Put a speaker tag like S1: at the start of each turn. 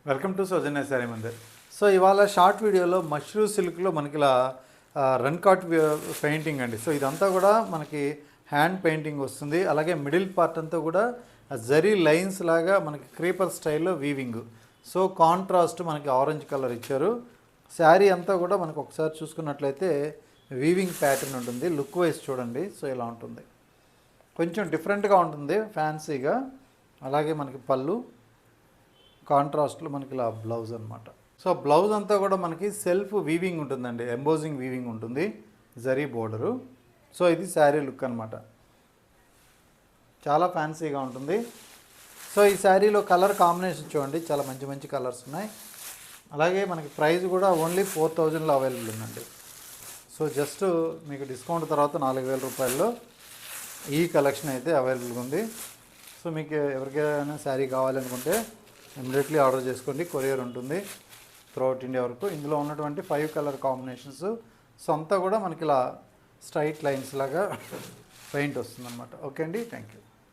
S1: Welcome to Soujanya sari Mandir. So ఇవాళ short వీడియోలో మష్రూ సిల్క్లో మనకి ఇలా రన్ కాట్ పెయింటింగ్ అండి. సో ఇదంతా కూడా మనకి హ్యాండ్ పెయింటింగ్ వస్తుంది. అలాగే మిడిల్ పార్ట్ అంతా కూడా జరీ లైన్స్ లాగా మనకి క్రీపర్ స్టైల్లో వీవింగ్. సో కాంట్రాస్ట్ మనకి ఆరెంజ్ కలర్ ఇచ్చారు. శారీ అంతా కూడా మనకు ఒకసారి చూసుకున్నట్లయితే వీవింగ్ ప్యాటర్న్ ఉంటుంది. లుక్ వైజ్ చూడండి. సో ఇలా ఉంటుంది, కొంచెం డిఫరెంట్గా ఉంటుంది, ఫ్యాన్సీగా. అలాగే మనకి పళ్ళు కాంట్రాస్ట్లో మనకి ఇలా బ్లౌజ్ అనమాట. సో బ్లౌజ్ అంతా కూడా మనకి సెల్ఫ్ వీవింగ్ ఉంటుందండి, ఎంబోజింగ్ వీవింగ్ ఉంటుంది, జరీ బోర్డరు. సో ఇది శారీ లుక్ అనమాట, చాలా ఫ్యాన్సీగా ఉంటుంది. సో ఈ శారీలో కలర్ కాంబినేషన్ చూడండి, చాలా మంచి మంచి కలర్స్ ఉన్నాయి. అలాగే మనకి ప్రైస్ కూడా ఓన్లీ 4000లో అవైలబుల్ ఉందండి. సో జస్ట్ మీకు డిస్కౌంట్ తర్వాత 4000 రూపాయల్లో ఈ కలెక్షన్ అయితే అవైలబుల్గా ఉంది. సో మీకు ఎవరికైనా శారీ కావాలనుకుంటే ఇమ్మీడియట్లీ ఆర్డర్ చేసుకోండి, కొరియర్ ఉంటుంది త్రూఅవుట్ ఇండియా వరకు. ఇందులో ఉన్నటువంటి 5 కలర్ కాంబినేషన్స్. సో అంతా కూడా మనకి ఇలా స్ట్రైట్ లైన్స్ లాగా పెయింట్ వస్తుంది అనమాట. ఓకే అండి, థ్యాంక్ యూ.